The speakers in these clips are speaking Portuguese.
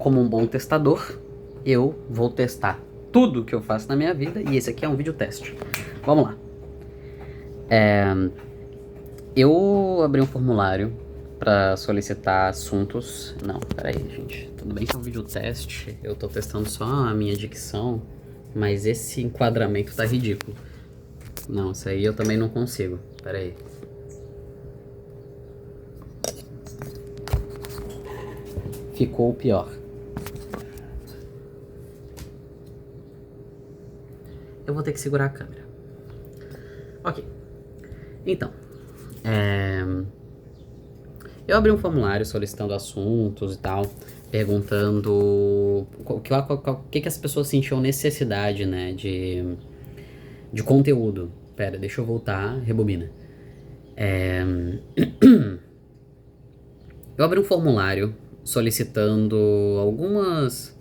como um bom testador, eu vou testar tudo que eu faço na minha vida e esse aqui é um vídeo teste. Vamos lá. Eu abri um formulário para solicitar assuntos. Não, peraí, gente. Tudo bem que é um vídeo teste, eu tô testando só a minha dicção, mas esse enquadramento tá ridículo. Não, isso aí eu também não consigo. Peraí. Ficou pior. Eu vou ter que segurar a câmera. Ok. Então, eu abri um formulário solicitando assuntos e tal, perguntando o que as pessoas sentiam necessidade, né, de conteúdo. Pera, deixa eu voltar, rebobina. Eu abri um formulário solicitando algumas...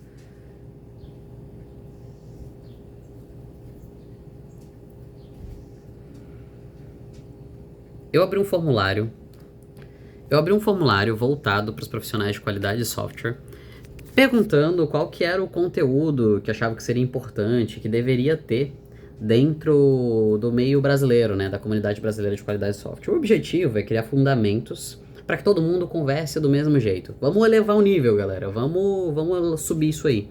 Eu abri um formulário voltado para os profissionais de qualidade de software, perguntando qual que era o conteúdo que achava que seria importante, que deveria ter dentro do meio brasileiro, né, da comunidade brasileira de qualidade de software. O objetivo é criar fundamentos para que todo mundo converse do mesmo jeito. Vamos elevar o nível, galera. Vamos subir isso aí.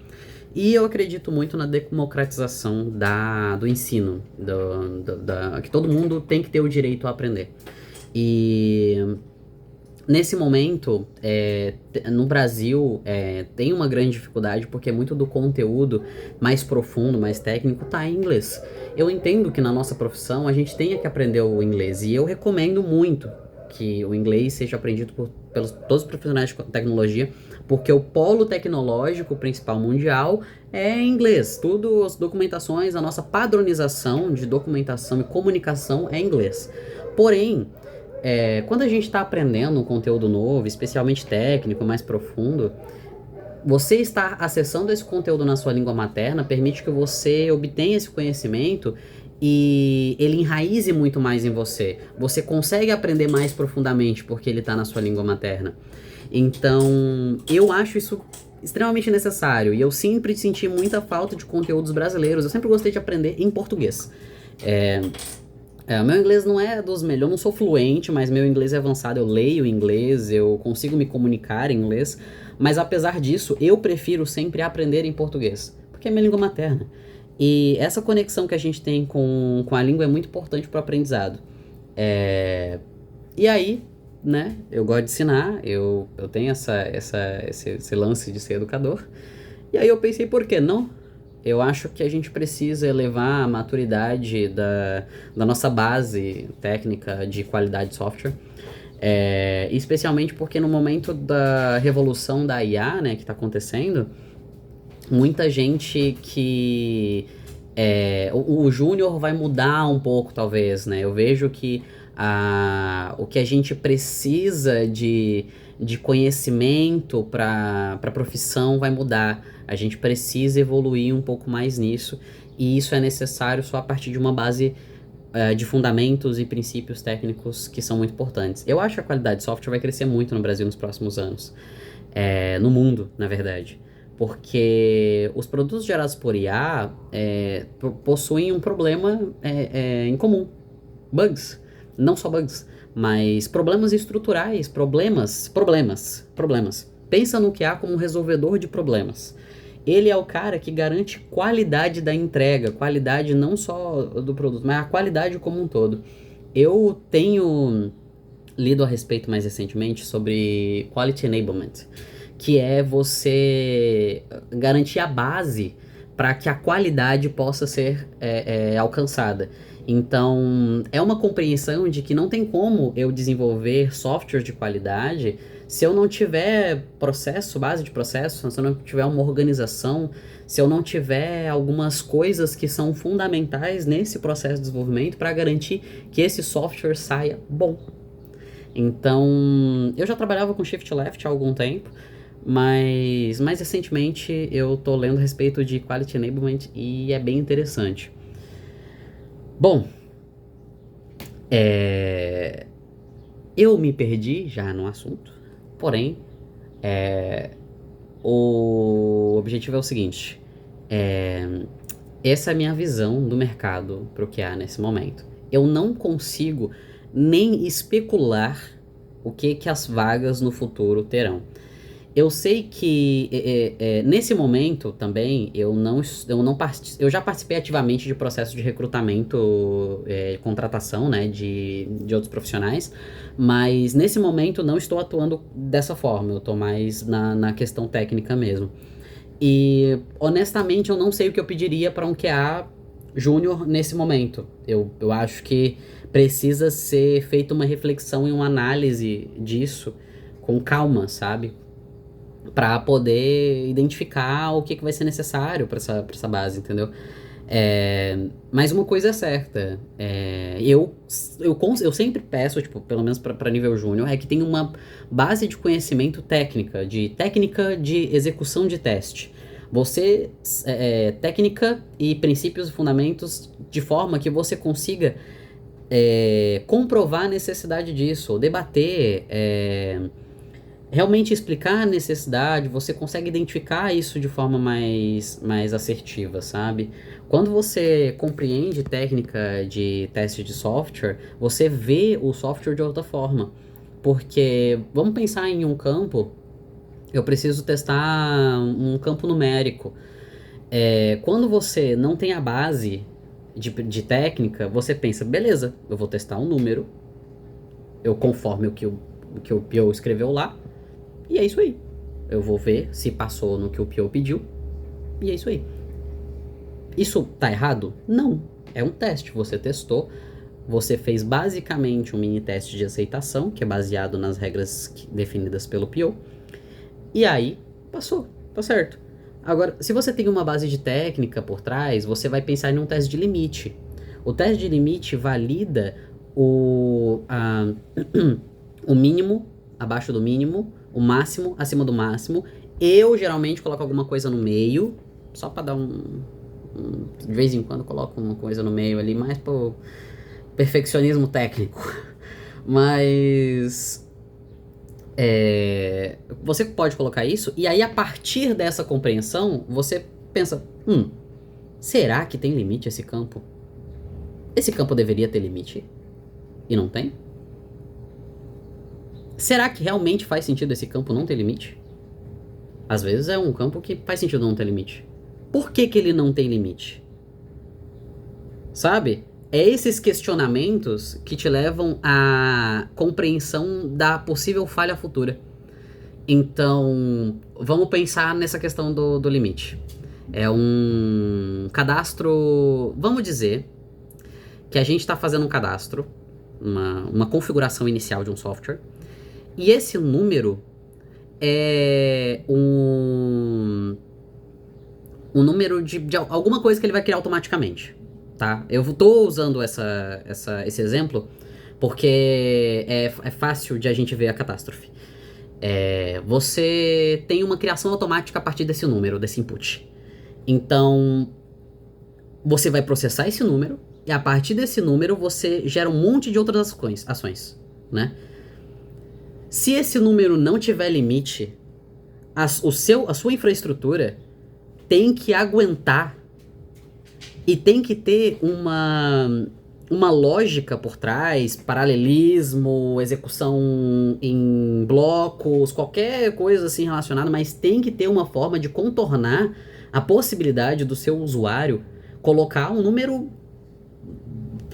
E eu acredito muito na democratização do ensino, que todo mundo tem que ter o direito a aprender. E nesse momento, no Brasil, tem uma grande dificuldade porque muito do conteúdo mais profundo, mais técnico, tá em inglês. Eu entendo que na nossa profissão a gente tenha que aprender o inglês e eu recomendo muito que o inglês seja aprendido pelos todos os profissionais de tecnologia, porque o polo tecnológico principal mundial é em inglês. Tudo, as documentações, a nossa padronização de documentação e comunicação é em inglês. Porém, quando a gente está aprendendo um conteúdo novo, especialmente técnico, mais profundo, você estar acessando esse conteúdo na sua língua materna permite que você obtenha esse conhecimento e ele enraize muito mais em você. Você consegue aprender mais profundamente porque ele está na sua língua materna. Então, eu acho isso extremamente necessário e eu sempre senti muita falta de conteúdos brasileiros. Eu sempre gostei de aprender em português. Meu inglês não é dos melhores, eu não sou fluente, mas meu inglês é avançado, eu leio inglês, eu consigo me comunicar em inglês, mas apesar disso, eu prefiro sempre aprender em português, porque é minha língua materna. E essa conexão que a gente tem com a língua é muito importante para o aprendizado. E aí, né, eu gosto de ensinar, eu tenho esse lance de ser educador, e aí eu pensei, por que não? Eu acho que a gente precisa elevar a maturidade da nossa base técnica de qualidade de software. Especialmente porque no momento da revolução da IA, né, que está acontecendo, muita gente que... o júnior vai mudar um pouco, talvez, né? Eu vejo que o que a gente precisa de conhecimento para a profissão vai mudar. A gente precisa evoluir um pouco mais nisso, e isso é necessário só a partir de uma base de fundamentos e princípios técnicos que são muito importantes. Eu acho que a qualidade de software vai crescer muito no Brasil nos próximos anos. No mundo, na verdade. Porque os produtos gerados por IA possuem um problema em comum. Bugs. Não só bugs, mas problemas estruturais, problemas. Pensa no QA como um resolvedor de problemas. Ele é o cara que garante qualidade da entrega, qualidade não só do produto, mas a qualidade como um todo. Eu tenho lido a respeito mais recentemente sobre Quality Enablement, que é você garantir a base para que a qualidade possa ser alcançada. Então, é uma compreensão de que não tem como eu desenvolver software de qualidade se eu não tiver processo, base de processo, se eu não tiver uma organização, se eu não tiver algumas coisas que são fundamentais nesse processo de desenvolvimento para garantir que esse software saia bom. Então, eu já trabalhava com Shift Left há algum tempo, mas mais recentemente eu tô lendo a respeito de Quality Enablement e é bem interessante. Bom, eu me perdi já no assunto, porém, perspectiva é o seguinte. Essa é a minha visão do mercado para o que há nesse momento. Eu não consigo nem especular o que as vagas no futuro terão. Eu sei que nesse momento também eu já participei ativamente de processo de recrutamento, contratação, né, de outros profissionais, mas nesse momento não estou atuando dessa forma, eu estou mais na questão técnica mesmo. E honestamente eu não sei o que eu pediria para um QA júnior nesse momento. Eu acho que precisa ser feita uma reflexão e uma análise disso com calma, sabe? Para poder identificar o que vai ser necessário para essa base, entendeu? Mas uma coisa é certa, eu sempre peço, tipo, pelo menos para nível júnior, é que tenha uma base de conhecimento técnica de execução de teste. Técnica e princípios e fundamentos de forma que você consiga comprovar a necessidade disso, ou debater, realmente explicar a necessidade, você consegue identificar isso de forma mais assertiva, sabe? Quando você compreende técnica de teste de software, você vê o software de outra forma. Porque, vamos pensar em um campo, eu preciso testar um campo numérico. Quando você não tem a base de técnica, você pensa, beleza, eu vou testar um número, eu conforme o que o PO escreveu lá, e é isso aí. Eu vou ver se passou no que o PO pediu. E é isso aí. Isso tá errado? Não. É um teste. Você testou. Você fez basicamente um mini teste de aceitação, que é baseado nas regras definidas pelo PO. E aí, passou. Tá certo. Agora, se você tem uma base de técnica por trás, você vai pensar em um teste de limite. O teste de limite valida o mínimo abaixo do mínimo, o máximo acima do máximo. Eu geralmente coloco alguma coisa no meio, só pra dar de vez em quando coloco uma coisa no meio ali, mais pro perfeccionismo técnico. Mas você pode colocar isso, e aí a partir dessa compreensão, você pensa, será que tem limite esse campo? Esse campo deveria ter limite? E não tem? Será que realmente faz sentido esse campo não ter limite? Às vezes é um campo que faz sentido não ter limite. Por que ele não tem limite? Sabe? É esses questionamentos que te levam à compreensão da possível falha futura. Então, vamos pensar nessa questão do limite. É um cadastro... Vamos dizer que a gente está fazendo um cadastro, uma configuração inicial de um software, e esse número é um número de alguma coisa que ele vai criar automaticamente, tá? Eu tô usando esse exemplo porque é fácil de a gente ver a catástrofe. Você tem uma criação automática a partir desse número, desse input. Então, você vai processar esse número e a partir desse número você gera um monte de outras ações, né? Se esse número não tiver limite, a sua infraestrutura tem que aguentar e tem que ter uma lógica por trás, paralelismo, execução em blocos, qualquer coisa assim relacionada, mas tem que ter uma forma de contornar a possibilidade do seu usuário colocar um número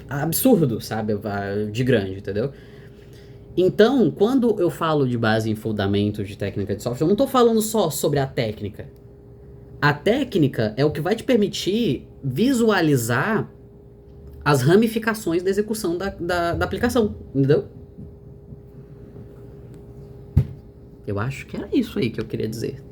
absurdo, sabe, de grande, entendeu? Então, quando eu falo de base em fundamentos de técnica de software, eu não estou falando só sobre a técnica. A técnica é o que vai te permitir visualizar as ramificações da execução da aplicação, entendeu? Eu acho que era isso aí que eu queria dizer.